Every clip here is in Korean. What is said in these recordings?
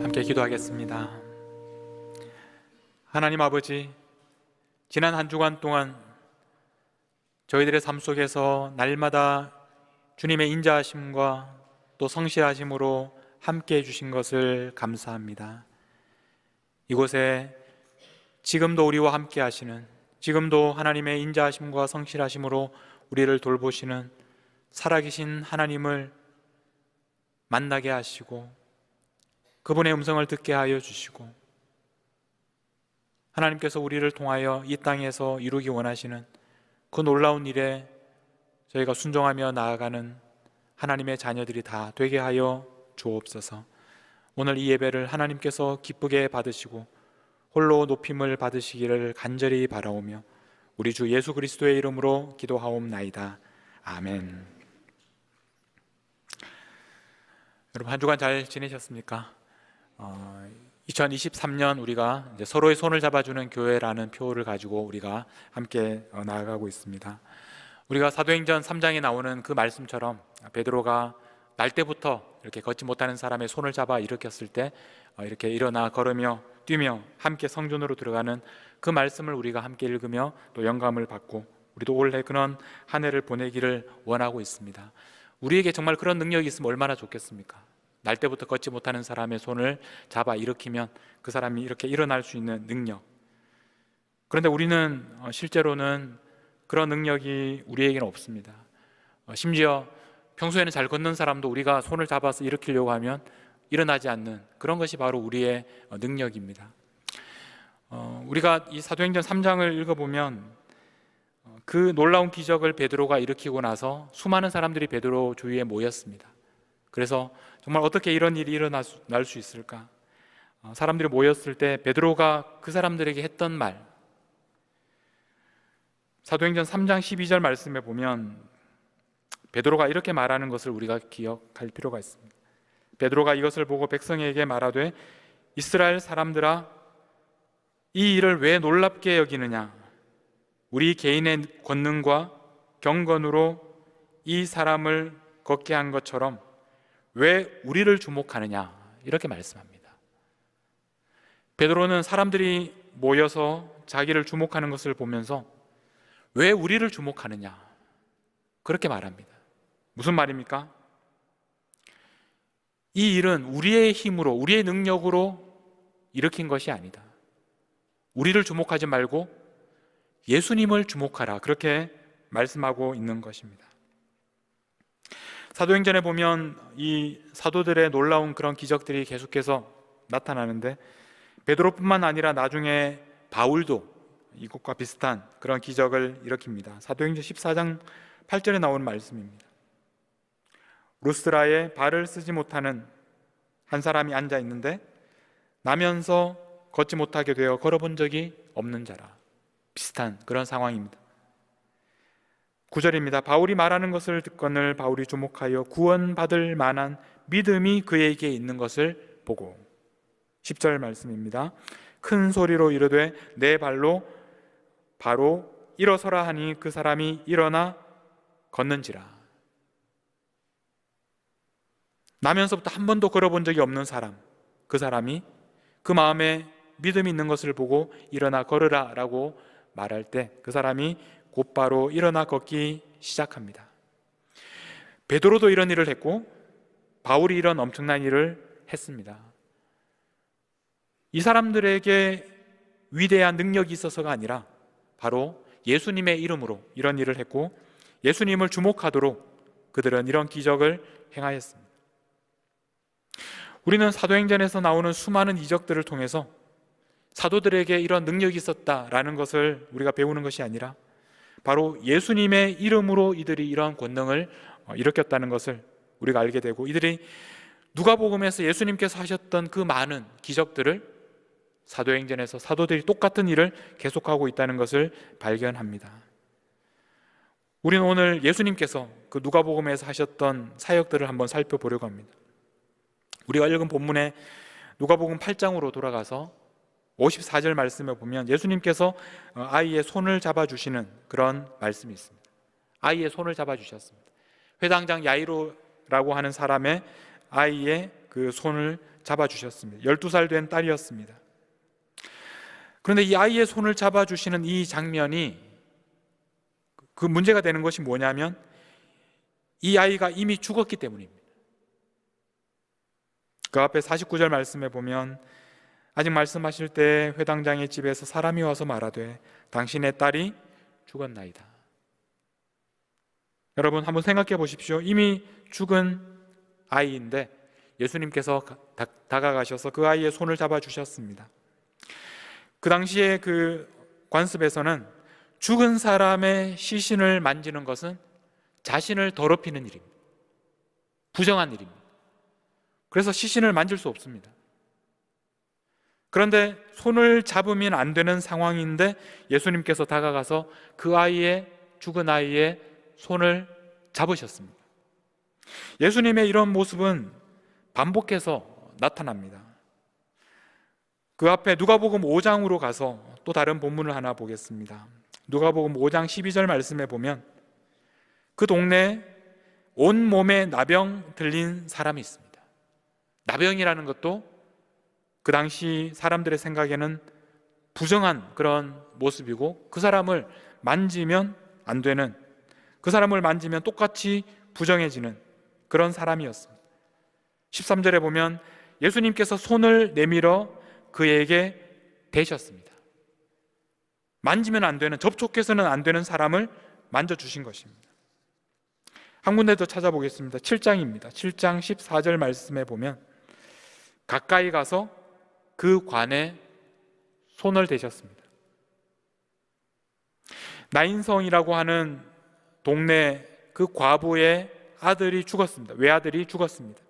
함께 기도하겠습니다. 하나님 아버지, 지난 한 주간 동안 저희들의 삶 속에서 날마다 주님의 인자하심과 또 성실하심으로 함께 해주신 것을 감사합니다. 이곳에 지금도 우리와 함께 하시는, 지금도 하나님의 인자하심과 성실하심으로 우리를 돌보시는 살아계신 하나님을 만나게 하시고 그분의 음성을 듣게 하여 주시고, 하나님께서 우리를 통하여 이 땅에서 이루기 원하시는 그 놀라운 일에 저희가 순종하며 나아가는 하나님의 자녀들이 다 되게 하여 주옵소서. 오늘 이 예배를 하나님께서 기쁘게 받으시고 홀로 높임을 받으시기를 간절히 바라오며 우리 주 예수 그리스도의 이름으로 기도하옵나이다. 아멘. 여러분, 한 주간 잘 지내셨습니까? 2023년 우리가 이제 서로의 손을 잡아주는 교회라는 표를 가지고 우리가 함께 나아가고 있습니다. 우리가 사도행전 3장에 나오는 그 말씀처럼 베드로가 날 때부터 이렇게 걷지 못하는 사람의 손을 잡아 일으켰을 때 이렇게 일어나 걸으며 뛰며 함께 성전으로 들어가는 그 말씀을 우리가 함께 읽으며 또 영감을 받고 우리도 올해 그런 한 해를 보내기를 원하고 있습니다. 우리에게 정말 그런 능력이 있으면 얼마나 좋겠습니까? 날 때부터 걷지 못하는 사람의 손을 잡아 일으키면 그 사람이 이렇게 일어날 수 있는 능력. 그런데 우리는 실제로는 그런 능력이 우리에게는 없습니다. 심지어 평소에는 잘 걷는 사람도 우리가 손을 잡아서 일으키려고 하면 일어나지 않는 그런 것이 바로 우리의 능력입니다. 우리가 이 사도행전 3장을 읽어보면 그 놀라운 기적을 베드로가 일으키고 나서 수많은 사람들이 베드로 주위에 모였습니다. 그래서 정말 어떻게 이런 일이 일어날 수 있을까? 사람들이 모였을 때 베드로가 그 사람들에게 했던 말, 사도행전 3장 12절 말씀에 보면 베드로가 이렇게 말하는 것을 우리가 기억할 필요가 있습니다. 베드로가 이것을 보고 백성에게 말하되 이스라엘 사람들아, 이 일을 왜 놀랍게 여기느냐? 우리 개인의 권능과 경건으로 이 사람을 걷게 한 것처럼 왜 우리를 주목하느냐? 이렇게 말씀합니다. 베드로는 사람들이 모여서 자기를 주목하는 것을 보면서 왜 우리를 주목하느냐? 그렇게 말합니다. 무슨 말입니까? 이 일은 우리의 힘으로, 우리의 능력으로 일으킨 것이 아니다. 우리를 주목하지 말고 예수님을 주목하라. 그렇게 말씀하고 있는 것입니다. 사도행전에 보면 이 사도들의 놀라운 그런 기적들이 계속해서 나타나는데 베드로뿐만 아니라 나중에 바울도 이것과 비슷한 그런 기적을 일으킵니다. 사도행전 14장 8절에 나오는 말씀입니다. 루스드라에 발을 쓰지 못하는 한 사람이 앉아 있는데 나면서 걷지 못하게 되어 걸어본 적이 없는 자라. 비슷한 그런 상황입니다. 9절입니다. 바울이 말하는 것을 듣거늘 바울이 주목하여 구원받을 만한 믿음이 그에게 있는 것을 보고 10절 말씀입니다. 큰 소리로 이르되 내 발로 바로 일어서라 하니 그 사람이 일어나 걷는지라. 나면서부터 한 번도 걸어본 적이 없는 사람, 그 사람이 그 마음에 믿음이 있는 것을 보고 일어나 걸으라 라고 말할 때 그 사람이 곧바로 일어나 걷기 시작합니다. 베드로도 이런 일을 했고 바울이 이런 엄청난 일을 했습니다. 이 사람들에게 위대한 능력이 있어서가 아니라 바로 예수님의 이름으로 이런 일을 했고 예수님을 주목하도록 그들은 이런 기적을 행하였습니다. 우리는 사도행전에서 나오는 수많은 이적들을 통해서 사도들에게 이런 능력이 있었다라는 것을 우리가 배우는 것이 아니라 바로 예수님의 이름으로 이들이 이러한 권능을 일으켰다는 것을 우리가 알게 되고 이들이 누가복음에서 예수님께서 하셨던 그 많은 기적들을 사도행전에서 사도들이 똑같은 일을 계속하고 있다는 것을 발견합니다. 우리는 오늘 예수님께서 그 누가복음에서 하셨던 사역들을 한번 살펴보려고 합니다. 우리가 읽은 본문에 누가복음 8장으로 돌아가서 54절 말씀에 보면 예수님께서 아이의 손을 잡아주시는 그런 말씀이 있습니다. 아이의 손을 잡아주셨습니다. 회당장 야이로라고 하는 사람의 아이의 그 손을 잡아주셨습니다. 12살 된 딸이었습니다. 그런데 이 아이의 손을 잡아주시는 이 장면이 그 문제가 되는 것이 뭐냐면 이 아이가 이미 죽었기 때문입니다. 그 앞에 49절 말씀에 보면 아직 말씀하실 때 회당장의 집에서 사람이 와서 말하되 당신의 딸이 죽었나이다. 여러분 한번 생각해 보십시오. 이미 죽은 아이인데 예수님께서 다가가셔서 그 아이의 손을 잡아주셨습니다. 그 당시에 그 관습에서는 죽은 사람의 시신을 만지는 것은 자신을 더럽히는 일입니다. 부정한 일입니다. 그래서 시신을 만질 수 없습니다. 그런데 손을 잡으면 안 되는 상황인데 예수님께서 다가가서 그 아이의 죽은 아이의 손을 잡으셨습니다. 예수님의 이런 모습은 반복해서 나타납니다. 그 앞에 누가복음 5장으로 가서 또 다른 본문을 하나 보겠습니다. 누가복음 5장 12절 말씀에 보면 그 동네에 온몸에 나병 들린 사람이 있습니다. 나병이라는 것도 그 당시 사람들의 생각에는 부정한 그런 모습이고 그 사람을 만지면 안 되는, 그 사람을 만지면 똑같이 부정해지는 그런 사람이었습니다. 13절에 보면 예수님께서 손을 내밀어 그에게 대셨습니다. 만지면 안 되는, 접촉해서는 안 되는 사람을 만져주신 것입니다. 한 군데 더 찾아보겠습니다. 7장입니다. 7장 14절 말씀에 보면 가까이 가서 그 관에 손을 대셨습니다. 나인성이라고 하는 동네 그 과부의 아들이 죽었습니다. 외아들이 죽었습니다.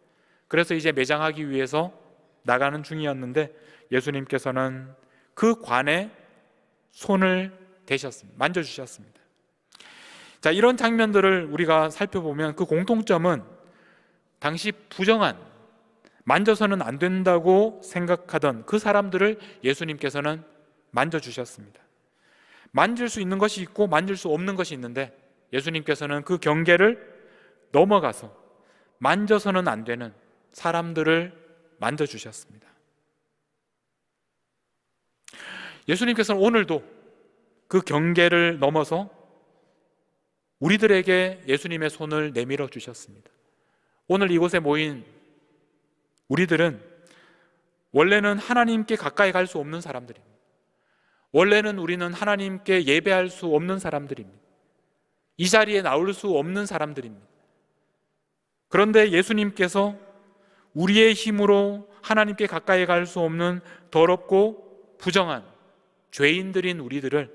그래서 이제 매장하기 위해서 나가는 중이었는데 예수님께서는 그 관에 손을 대셨습니다. 만져주셨습니다. 자, 이런 장면들을 우리가 살펴보면 그 공통점은 당시 부정한, 만져서는 안 된다고 생각하던 그 사람들을 예수님께서는 만져주셨습니다. 만질 수 있는 것이 있고 만질 수 없는 것이 있는데 예수님께서는 그 경계를 넘어가서 만져서는 안 되는 사람들을 만져주셨습니다. 예수님께서는 오늘도 그 경계를 넘어서 우리들에게 예수님의 손을 내밀어 주셨습니다. 오늘 이곳에 모인 우리들은 원래는 하나님께 가까이 갈 수 없는 사람들입니다. 원래는 우리는 하나님께 예배할 수 없는 사람들입니다. 이 자리에 나올 수 없는 사람들입니다. 그런데 예수님께서 우리의 힘으로 하나님께 가까이 갈 수 없는 더럽고 부정한 죄인들인 우리들을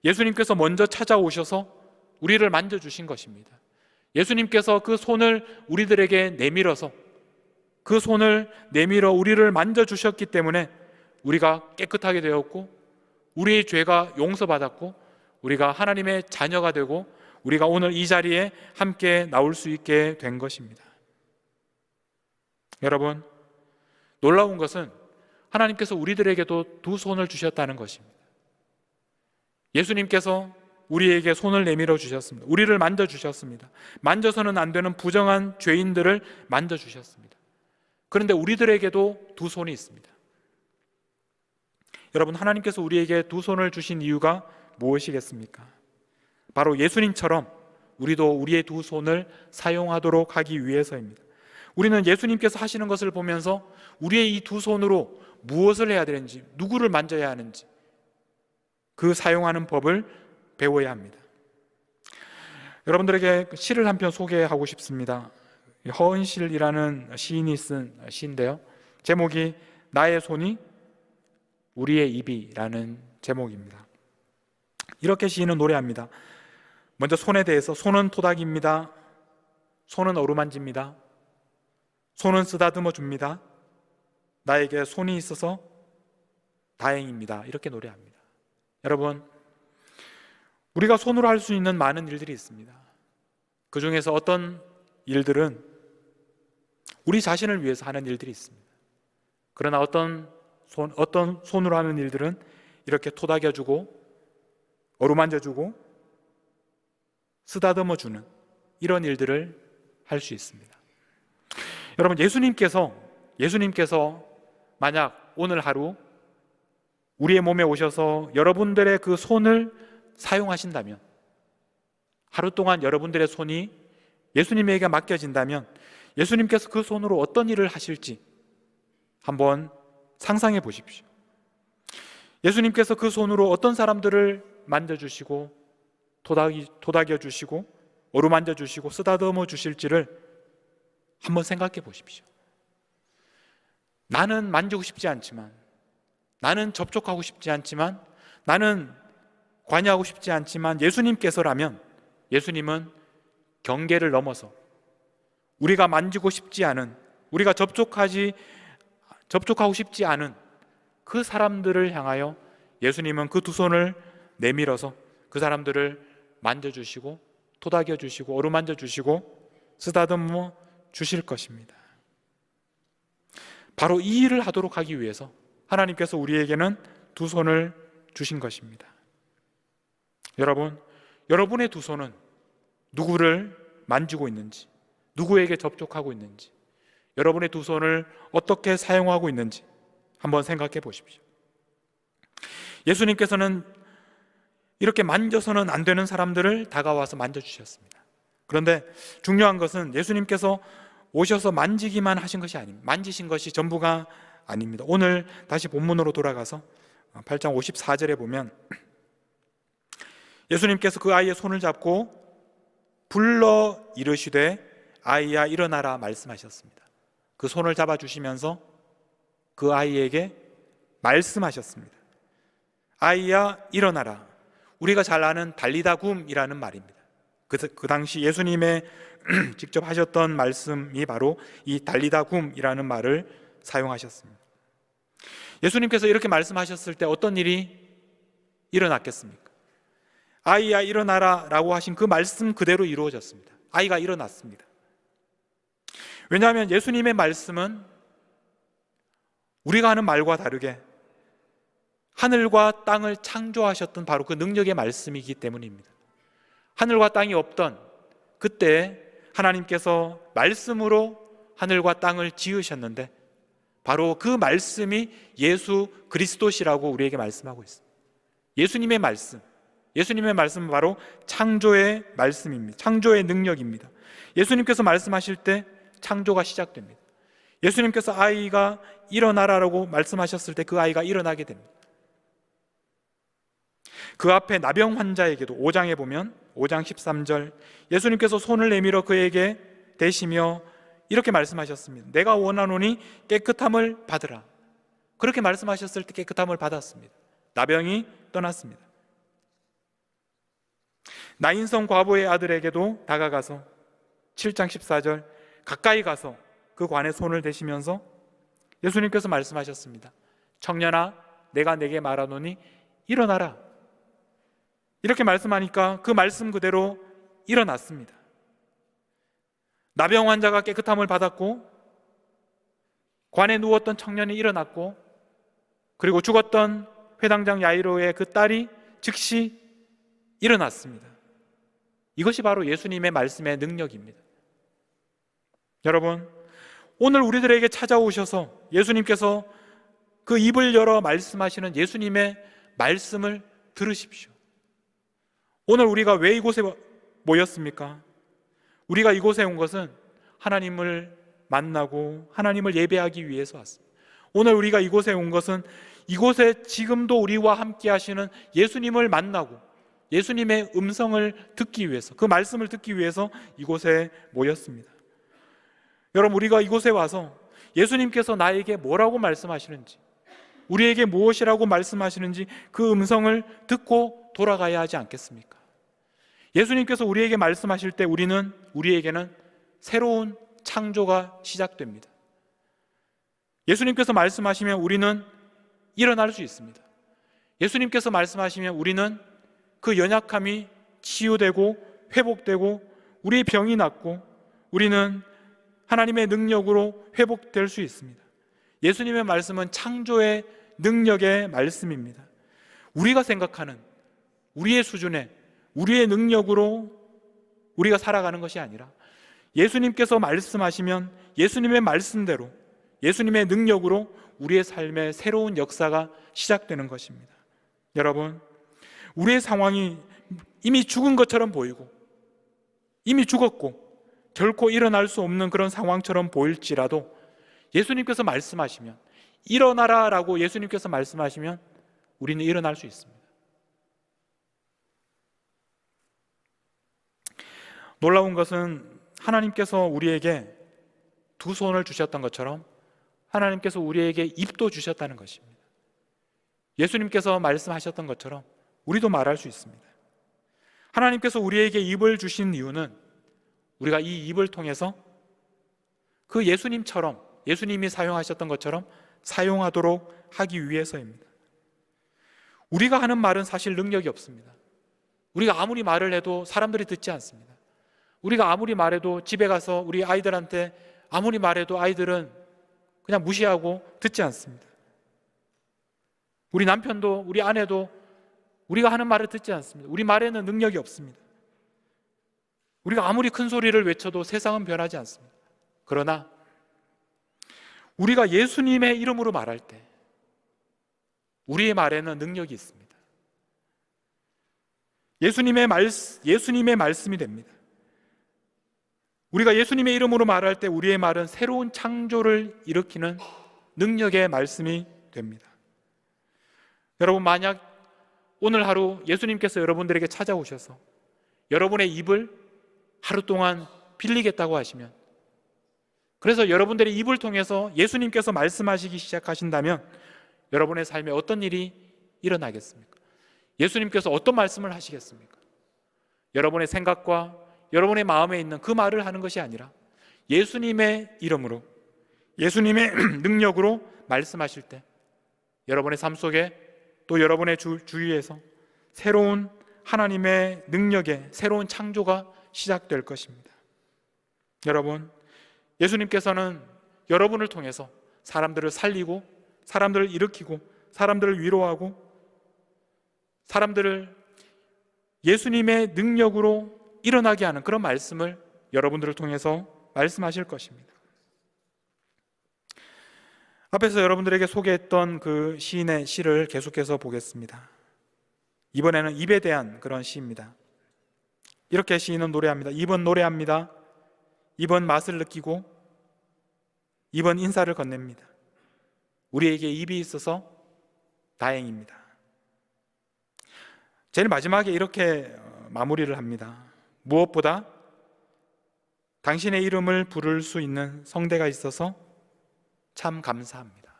예수님께서 먼저 찾아오셔서 우리를 만져주신 것입니다. 예수님께서 그 손을 우리들에게 내밀어서 그 손을 내밀어 우리를 만져주셨기 때문에 우리가 깨끗하게 되었고 우리의 죄가 용서받았고 우리가 하나님의 자녀가 되고 우리가 오늘 이 자리에 함께 나올 수 있게 된 것입니다. 여러분, 놀라운 것은 하나님께서 우리들에게도 두 손을 주셨다는 것입니다. 예수님께서 우리에게 손을 내밀어 주셨습니다. 우리를 만져주셨습니다. 만져서는 안 되는 부정한 죄인들을 만져주셨습니다. 그런데 우리들에게도 두 손이 있습니다. 여러분, 하나님께서 우리에게 두 손을 주신 이유가 무엇이겠습니까? 바로 예수님처럼 우리도 우리의 두 손을 사용하도록 하기 위해서입니다. 우리는 예수님께서 하시는 것을 보면서 우리의 이 두 손으로 무엇을 해야 되는지, 누구를 만져야 하는지 그 사용하는 법을 배워야 합니다. 여러분들에게 시를 한 편 소개하고 싶습니다. 허은실이라는 시인이 쓴 시인데요, 제목이 나의 손이 우리의 입이라는 제목입니다. 이렇게 시인은 노래합니다. 먼저 손에 대해서 손은 토닥입니다. 손은 어루만집니다. 손은 쓰다듬어 줍니다. 나에게 손이 있어서 다행입니다. 이렇게 노래합니다. 여러분, 우리가 손으로 할 수 있는 많은 일들이 있습니다. 그 중에서 어떤 일들은 우리 자신을 위해서 하는 일들이 있습니다. 그러나 어떤 손으로 하는 일들은 이렇게 토닥여주고 어루만져주고 쓰다듬어주는 이런 일들을 할 수 있습니다. 여러분, 예수님께서 만약 오늘 하루 우리의 몸에 오셔서 여러분들의 그 손을 사용하신다면, 하루 동안 여러분들의 손이 예수님에게 맡겨진다면 예수님께서 그 손으로 어떤 일을 하실지 한번 상상해 보십시오. 예수님께서 그 손으로 어떤 사람들을 만져주시고 도닥여 주시고 어루만져 주시고 쓰다듬어 주실지를 한번 생각해 보십시오. 나는 만지고 싶지 않지만, 나는 접촉하고 싶지 않지만, 나는 관여하고 싶지 않지만 예수님께서라면, 예수님은 경계를 넘어서 우리가 만지고 싶지 않은, 우리가 접촉하고 싶지 않은 그 사람들을 향하여 예수님은 그 두 손을 내밀어서 그 사람들을 만져주시고 토닥여 주시고 어루만져 주시고 쓰다듬어 주실 것입니다. 바로 이 일을 하도록 하기 위해서 하나님께서 우리에게는 두 손을 주신 것입니다. 여러분, 여러분의 두 손은 누구를 만지고 있는지, 누구에게 접촉하고 있는지, 여러분의 두 손을 어떻게 사용하고 있는지 한번 생각해 보십시오. 예수님께서는 이렇게 만져서는 안 되는 사람들을 다가와서 만져주셨습니다. 그런데 중요한 것은 예수님께서 오셔서 만지기만 하신 것이 아닙니다. 만지신 것이 전부가 아닙니다. 오늘 다시 본문으로 돌아가서 8장 54절에 보면 예수님께서 그 아이의 손을 잡고 불러 이르시되 아이야 일어나라 말씀하셨습니다. 그 손을 잡아주시면서 그 아이에게 말씀하셨습니다. 아이야 일어나라. 우리가 잘 아는 달리다굼이라는 말입니다. 그 당시 예수님의 직접 하셨던 말씀이 바로 이 달리다굼이라는 말을 사용하셨습니다. 예수님께서 이렇게 말씀하셨을 때 어떤 일이 일어났겠습니까? 아이야 일어나라 라고 하신 그 말씀 그대로 이루어졌습니다. 아이가 일어났습니다. 왜냐하면 예수님의 말씀은 우리가 하는 말과 다르게 하늘과 땅을 창조하셨던 바로 그 능력의 말씀이기 때문입니다. 하늘과 땅이 없던 그때 하나님께서 말씀으로 하늘과 땅을 지으셨는데 바로 그 말씀이 예수 그리스도시라고 우리에게 말씀하고 있습니다. 예수님의 말씀은 바로 창조의 말씀입니다. 창조의 능력입니다. 예수님께서 말씀하실 때 창조가 시작됩니다. 예수님께서 아이가 일어나라라고 말씀하셨을 때 그 아이가 일어나게 됩니다. 그 앞에 나병 환자에게도 5장에 보면 5장 13절 예수님께서 손을 내밀어 그에게 대시며 이렇게 말씀하셨습니다. 내가 원하노니 깨끗함을 받으라. 그렇게 말씀하셨을 때 깨끗함을 받았습니다. 나병이 떠났습니다. 나인성 과부의 아들에게도 다가가서 7장 14절 가까이 가서 그 관에 손을 대시면서 예수님께서 말씀하셨습니다. 청년아 내가 내게 말하노니 일어나라. 이렇게 말씀하니까 그 말씀 그대로 일어났습니다. 나병 환자가 깨끗함을 받았고 관에 누웠던 청년이 일어났고 그리고 죽었던 회당장 야이로의 그 딸이 즉시 일어났습니다. 이것이 바로 예수님의 말씀의 능력입니다. 여러분, 오늘 우리들에게 찾아오셔서 예수님께서 그 입을 열어 말씀하시는 예수님의 말씀을 들으십시오. 오늘 우리가 왜 이곳에 모였습니까? 우리가 이곳에 온 것은 하나님을 만나고 하나님을 예배하기 위해서 왔습니다. 오늘 우리가 이곳에 온 것은 이곳에 지금도 우리와 함께 하시는 예수님을 만나고 예수님의 음성을 듣기 위해서, 그 말씀을 듣기 위해서 이곳에 모였습니다. 여러분, 우리가 이곳에 와서 예수님께서 나에게 뭐라고 말씀하시는지, 우리에게 무엇이라고 말씀하시는지 그 음성을 듣고 돌아가야 하지 않겠습니까? 예수님께서 우리에게 말씀하실 때 우리에게는 새로운 창조가 시작됩니다. 예수님께서 말씀하시면 우리는 일어날 수 있습니다. 예수님께서 말씀하시면 우리는 그 연약함이 치유되고 회복되고 우리의 병이 낫고 우리는 하나님의 능력으로 회복될 수 있습니다. 예수님의 말씀은 창조의 능력의 말씀입니다. 우리가 생각하는 우리의 수준에 우리의 능력으로 우리가 살아가는 것이 아니라 예수님께서 말씀하시면 예수님의 말씀대로, 예수님의 능력으로 우리의 삶에 새로운 역사가 시작되는 것입니다. 여러분, 우리의 상황이 이미 죽은 것처럼 보이고 이미 죽었고 결코 일어날 수 없는 그런 상황처럼 보일지라도 예수님께서 말씀하시면, 일어나라 라고 예수님께서 말씀하시면 우리는 일어날 수 있습니다. 놀라운 것은 하나님께서 우리에게 두 손을 주셨던 것처럼 하나님께서 우리에게 입도 주셨다는 것입니다. 예수님께서 말씀하셨던 것처럼 우리도 말할 수 있습니다. 하나님께서 우리에게 입을 주신 이유는 우리가 이 입을 통해서 그 예수님처럼, 예수님이 사용하셨던 것처럼 사용하도록 하기 위해서입니다. 우리가 하는 말은 사실 능력이 없습니다. 우리가 아무리 말을 해도 사람들이 듣지 않습니다. 우리가 아무리 말해도 집에 가서 우리 아이들한테 아무리 말해도 아이들은 그냥 무시하고 듣지 않습니다. 우리 남편도 우리 아내도 우리가 하는 말을 듣지 않습니다. 우리 말에는 능력이 없습니다. 우리가 아무리 큰 소리를 외쳐도 세상은 변하지 않습니다. 그러나 우리가 예수님의 이름으로 말할 때 우리의 말에는 능력이 있습니다. 예수님의 말씀이 됩니다. 우리가 예수님의 이름으로 말할 때 우리의 말은 새로운 창조를 일으키는 능력의 말씀이 됩니다. 여러분, 만약 오늘 하루 예수님께서 여러분들에게 찾아오셔서 여러분의 입을 하루 동안 빌리겠다고 하시면, 그래서 여러분들의 입을 통해서 예수님께서 말씀하시기 시작하신다면 여러분의 삶에 어떤 일이 일어나겠습니까? 예수님께서 어떤 말씀을 하시겠습니까? 여러분의 생각과 여러분의 마음에 있는 그 말을 하는 것이 아니라 예수님의 이름으로, 예수님의 능력으로 말씀하실 때 여러분의 삶 속에 또 여러분의 주위에서 새로운 하나님의 능력의 새로운 창조가 시작될 것입니다. 여러분, 예수님께서는 여러분을 통해서 사람들을 살리고 사람들을 일으키고 사람들을 위로하고 사람들을 예수님의 능력으로 일어나게 하는 그런 말씀을 여러분들을 통해서 말씀하실 것입니다. 앞에서 여러분들에게 소개했던 그 시인의 시를 계속해서 보겠습니다. 이번에는 입에 대한 그런 시입니다. 이렇게 시인은 노래합니다. 입은 노래합니다. 입은 맛을 느끼고 입은 인사를 건넵니다. 우리에게 입이 있어서 다행입니다. 제일 마지막에 이렇게 마무리를 합니다. 무엇보다 당신의 이름을 부를 수 있는 성대가 있어서 참 감사합니다.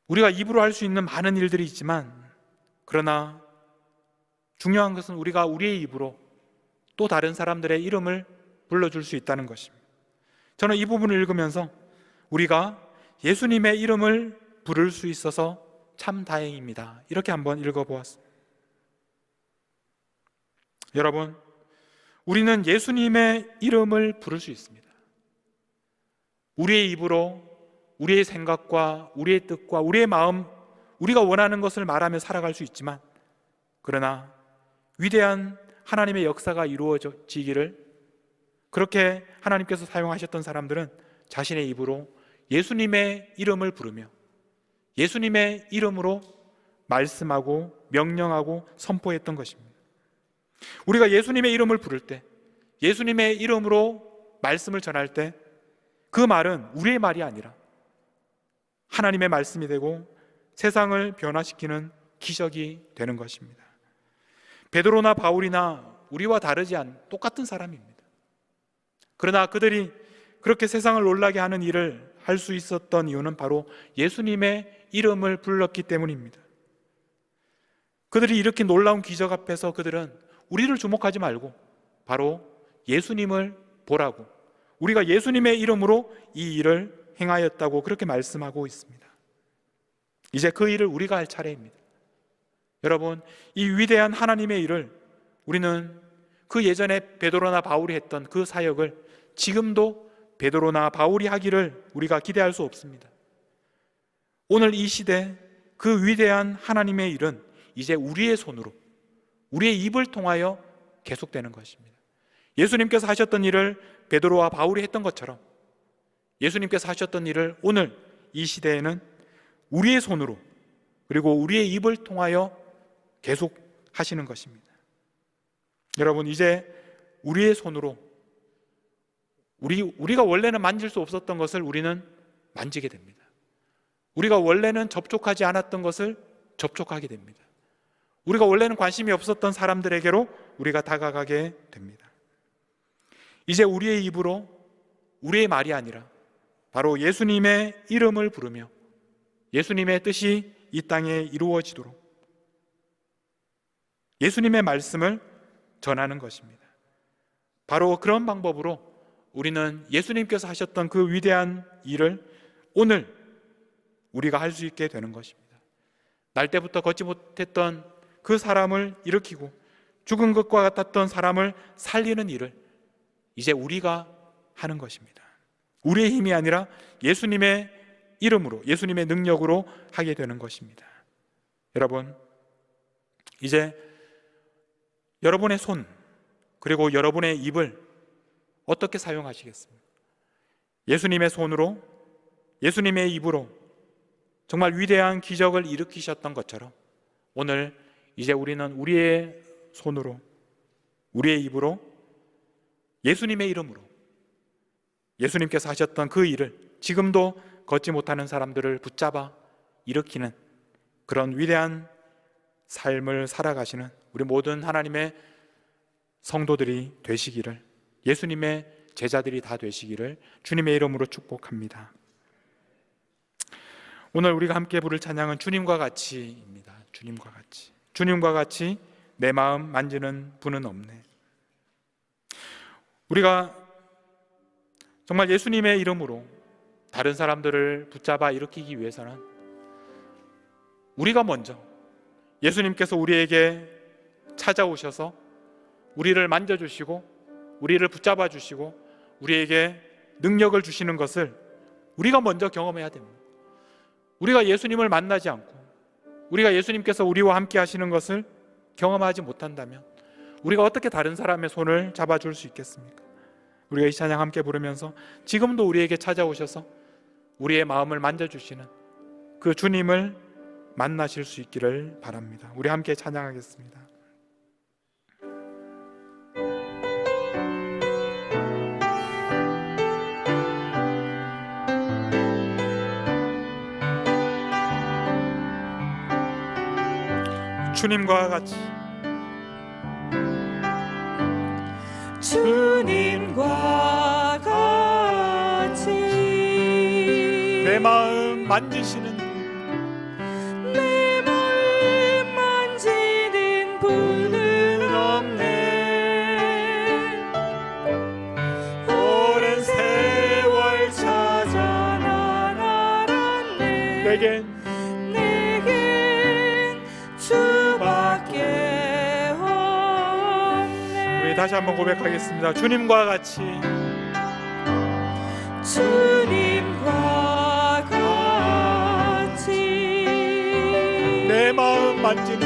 우리가 입으로 할 수 있는 많은 일들이 있지만, 그러나 중요한 것은 우리가 우리의 입으로 또 다른 사람들의 이름을 불러줄 수 있다는 것입니다. 저는 이 부분을 읽으면서 우리가 예수님의 이름을 부를 수 있어서 참 다행입니다, 이렇게 한번 읽어보았습니다. 여러분, 우리는 예수님의 이름을 부를 수 있습니다. 우리의 입으로 우리의 생각과 우리의 뜻과 우리의 마음, 우리가 원하는 것을 말하며 살아갈 수 있지만, 그러나 위대한 하나님의 역사가 이루어지기를 그렇게 하나님께서 사용하셨던 사람들은 자신의 입으로 예수님의 이름을 부르며 예수님의 이름으로 말씀하고 명령하고 선포했던 것입니다. 우리가 예수님의 이름을 부를 때, 예수님의 이름으로 말씀을 전할 때 그 말은 우리의 말이 아니라 하나님의 말씀이 되고 세상을 변화시키는 기적이 되는 것입니다. 베드로나 바울이나 우리와 다르지 않은 똑같은 사람입니다. 그러나 그들이 그렇게 세상을 놀라게 하는 일을 할 수 있었던 이유는 바로 예수님의 이름을 불렀기 때문입니다. 그들이 일으킨 놀라운 기적 앞에서 그들은 우리를 주목하지 말고 바로 예수님을 보라고, 우리가 예수님의 이름으로 이 일을 행하였다고 그렇게 말씀하고 있습니다. 이제 그 일을 우리가 할 차례입니다. 여러분, 이 위대한 하나님의 일을 우리는 그 예전에 베드로나 바울이 했던 그 사역을 지금도 베드로나 바울이 하기를 우리가 기대할 수 없습니다. 오늘 이 시대 그 위대한 하나님의 일은 이제 우리의 손으로, 우리의 입을 통하여 계속되는 것입니다. 예수님께서 하셨던 일을 베드로와 바울이 했던 것처럼 예수님께서 하셨던 일을 오늘 이 시대에는 우리의 손으로 그리고 우리의 입을 통하여 계속 하시는 것입니다. 여러분, 이제 우리의 손으로 우리가 원래는 만질 수 없었던 것을 우리는 만지게 됩니다. 우리가 원래는 접촉하지 않았던 것을 접촉하게 됩니다. 우리가 원래는 관심이 없었던 사람들에게로 우리가 다가가게 됩니다. 이제 우리의 입으로 우리의 말이 아니라 바로 예수님의 이름을 부르며 예수님의 뜻이 이 땅에 이루어지도록 예수님의 말씀을 전하는 것입니다. 바로 그런 방법으로 우리는 예수님께서 하셨던 그 위대한 일을 오늘 우리가 할 수 있게 되는 것입니다. 날 때부터 걷지 못했던 그 사람을 일으키고 죽은 것과 같았던 사람을 살리는 일을 이제 우리가 하는 것입니다. 우리의 힘이 아니라 예수님의 이름으로, 예수님의 능력으로 하게 되는 것입니다. 여러분, 이제 여러분의 손 그리고 여러분의 입을 어떻게 사용하시겠습니까? 예수님의 손으로, 예수님의 입으로 정말 위대한 기적을 일으키셨던 것처럼 오늘 이제 우리는 우리의 손으로, 우리의 입으로 예수님의 이름으로 예수님께서 하셨던 그 일을 지금도 걷지 못하는 사람들을 붙잡아 일으키는 그런 위대한 삶을 살아가시는 우리 모든 하나님의 성도들이 되시기를, 예수님의 제자들이 다 되시기를 주님의 이름으로 축복합니다. 오늘 우리가 함께 부를 찬양은 주님과 같이입니다. 주님과 같이. 주님과 같이 내 마음 만지는 분은 없네. 우리가 정말 예수님의 이름으로 다른 사람들을 붙잡아 일으키기 위해서는 우리가 먼저 예수님께서 우리에게 찾아오셔서 우리를 만져주시고 우리를 붙잡아 주시고 우리에게 능력을 주시는 것을 우리가 먼저 경험해야 됩니다. 우리가 예수님을 만나지 않고 우리가 예수님께서 우리와 함께 하시는 것을 경험하지 못한다면 우리가 어떻게 다른 사람의 손을 잡아줄 수 있겠습니까? 우리가 이 찬양 함께 부르면서 지금도 우리에게 찾아오셔서 우리의 마음을 만져주시는 그 주님을 만나실 수 있기를 바랍니다. 우리 함께 찬양하겠습니다. 주님과 같이, 주님과 같이 내 마음 만지시는 내 마음 만지는 분은 없네. 오랜 세월 찾아 난 알았네. 내겐 주밖에 없네. 우리 다시 한번 고백하겠습니다. 주님과 같이, 주님과 같이 내 마음 만지는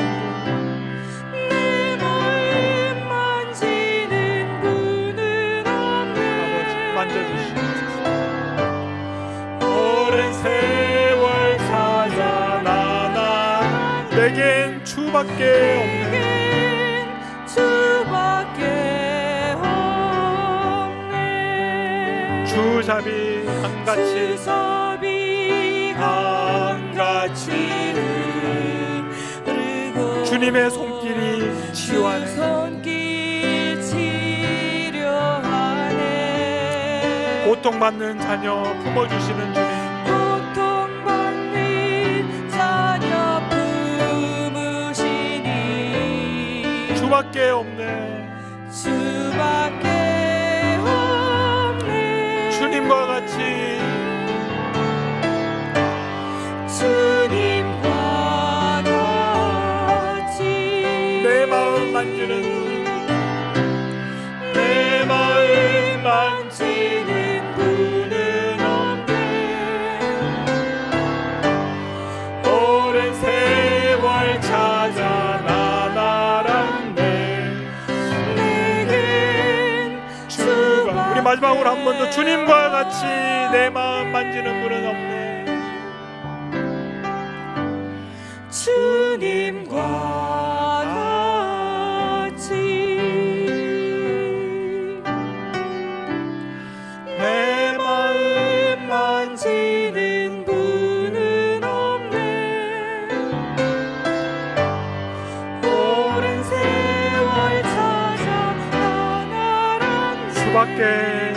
내 마음 만지는 분은 없네. 만져주시옵소서. 오랜 세월 찾아 나나 내겐 주밖에 없네. 주밖에 없네. 주잡이 한같이 주잡이 한같이 흐르고 주님의 손길이 치유하네. 손길 치료하네. 고통받는 자녀 품어주시는 주님, 고통받는 자녀 품으시니 주밖에 없네. 주밖에 없네. 주님과 같이, 주님과 같이 내 마음 만지는 내 마음 만지는 분은 없네. 오랜 세월 찾아 난 알았네. 내겐 마지막으로 한 번 더 주님과 같이 내 마음 만지는 분은 없네. 주님과 같이 내 마음 만지는 분은 없네. 오랜 세월 찾아 떠나란 수밖에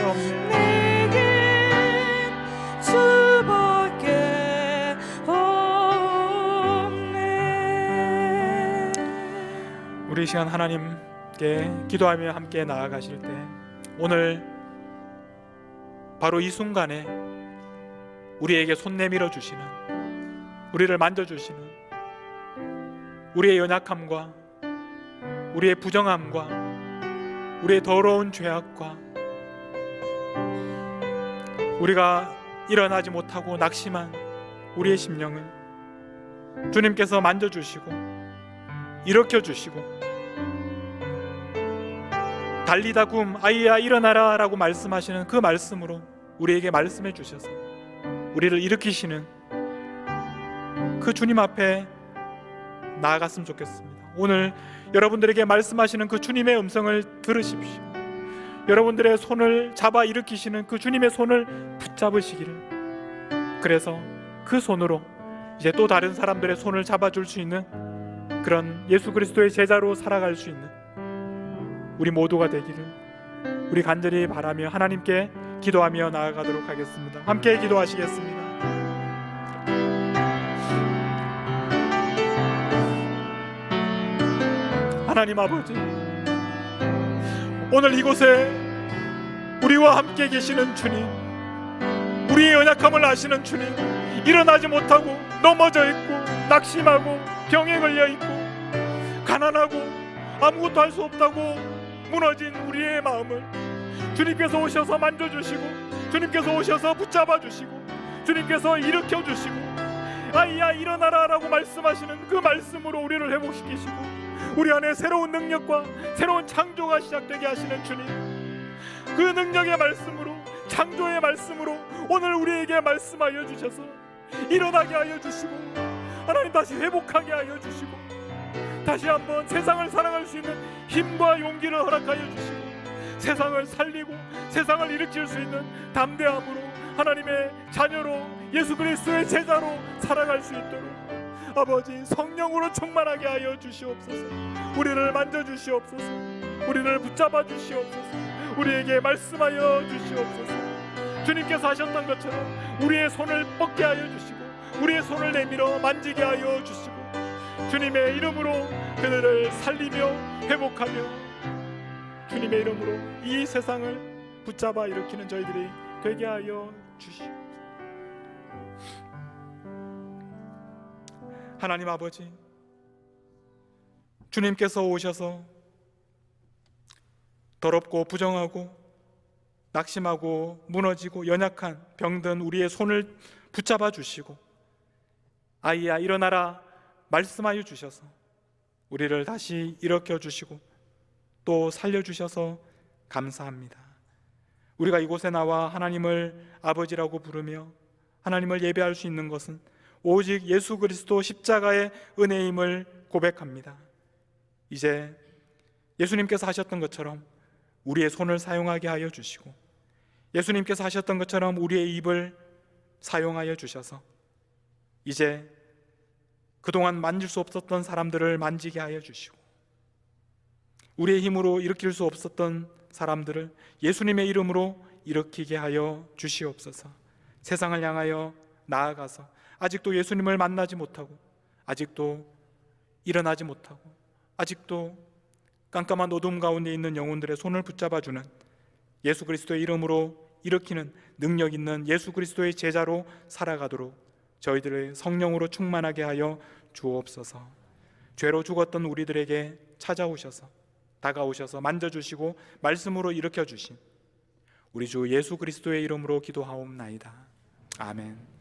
없네. 내겐 주밖에 없네. 우리 이 시간 하나님께 기도하며 함께 나아가실 때 오늘 바로 이 순간에 우리에게 손 내밀어 주시는, 우리를 만져주시는, 우리의 연약함과 우리의 부정함과 우리의 더러운 죄악과 우리가 일어나지 못하고 낙심한 우리의 심령을 주님께서 만져주시고 일으켜주시고 달리다 굼 아이야 일어나라 라고 말씀하시는 그 말씀으로 우리에게 말씀해 주셔서 우리를 일으키시는 그 주님 앞에 나아갔으면 좋겠습니다. 오늘 여러분들에게 말씀하시는 그 주님의 음성을 들으십시오. 여러분들의 손을 잡아 일으키시는 그 주님의 손을 붙잡으시기를, 그래서 그 손으로 이제 또 다른 사람들의 손을 잡아줄 수 있는 그런 예수 그리스도의 제자로 살아갈 수 있는 우리 모두가 되기를 우리 간절히 바라며 하나님께 기도하며 나아가도록 하겠습니다. 함께 기도하시겠습니다. 하나님 아버지, 오늘 이곳에 우리와 함께 계시는 주님, 우리의 연약함을 아시는 주님, 일어나지 못하고 넘어져 있고 낙심하고 병에 걸려 있고 가난하고 아무것도 할 수 없다고 무너진 우리의 마음을 주님께서 오셔서 만져주시고 주님께서 오셔서 붙잡아 주시고 주님께서 일으켜 주시고 아이야 일어나라 라고 말씀하시는 그 말씀으로 우리를 회복시키시고 우리 안에 새로운 능력과 새로운 창조가 시작되게 하시는 주님, 그 능력의 말씀으로, 창조의 말씀으로 오늘 우리에게 말씀하여 주셔서 일어나게 하여 주시고 하나님 다시 회복하게 하여 주시고 다시 한번 세상을 살아갈 수 있는 힘과 용기를 허락하여 주시고 세상을 살리고 세상을 일으킬 수 있는 담대함으로 하나님의 자녀로 예수 그리스도의 제자로 살아갈 수 있도록 아버지 성령으로 충만하게 하여 주시옵소서. 우리를 만져주시옵소서. 우리를 붙잡아 주시옵소서. 우리에게 말씀하여 주시옵소서. 주님께서 하셨던 것처럼 우리의 손을 뻗게 하여 주시고 우리의 손을 내밀어 만지게 하여 주시고 주님의 이름으로 그들을 살리며 회복하며 주님의 이름으로 이 세상을 붙잡아 일으키는 저희들이 되게 하여 주시옵소서. 하나님 아버지, 주님께서 오셔서 더럽고 부정하고 낙심하고 무너지고 연약한 병든 우리의 손을 붙잡아 주시고 아이야 일어나라 말씀하여 주셔서 우리를 다시 일으켜 주시고 또 살려 주셔서 감사합니다. 우리가 이곳에 나와 하나님을 아버지라고 부르며 하나님을 예배할 수 있는 것은 오직 예수 그리스도 십자가의 은혜임을 고백합니다. 이제 예수님께서 하셨던 것처럼 우리의 손을 사용하게 하여 주시고 예수님께서 하셨던 것처럼 우리의 입을 사용하여 주셔서 이제 그동안 만질 수 없었던 사람들을 만지게 하여 주시고 우리의 힘으로 일으킬 수 없었던 사람들을 예수님의 이름으로 일으키게 하여 주시옵소서. 세상을 향하여 나아가서 아직도 예수님을 만나지 못하고 아직도 일어나지 못하고 아직도 깜깜한 어둠 가운데 있는 영혼들의 손을 붙잡아주는 예수 그리스도의 이름으로 일으키는 능력 있는 예수 그리스도의 제자로 살아가도록 저희들의 성령으로 충만하게 하여 주옵소서. 죄로 죽었던 우리들에게 찾아오셔서 다가오셔서 만져주시고 말씀으로 일으켜 주신 우리 주 예수 그리스도의 이름으로 기도하옵나이다. 아멘.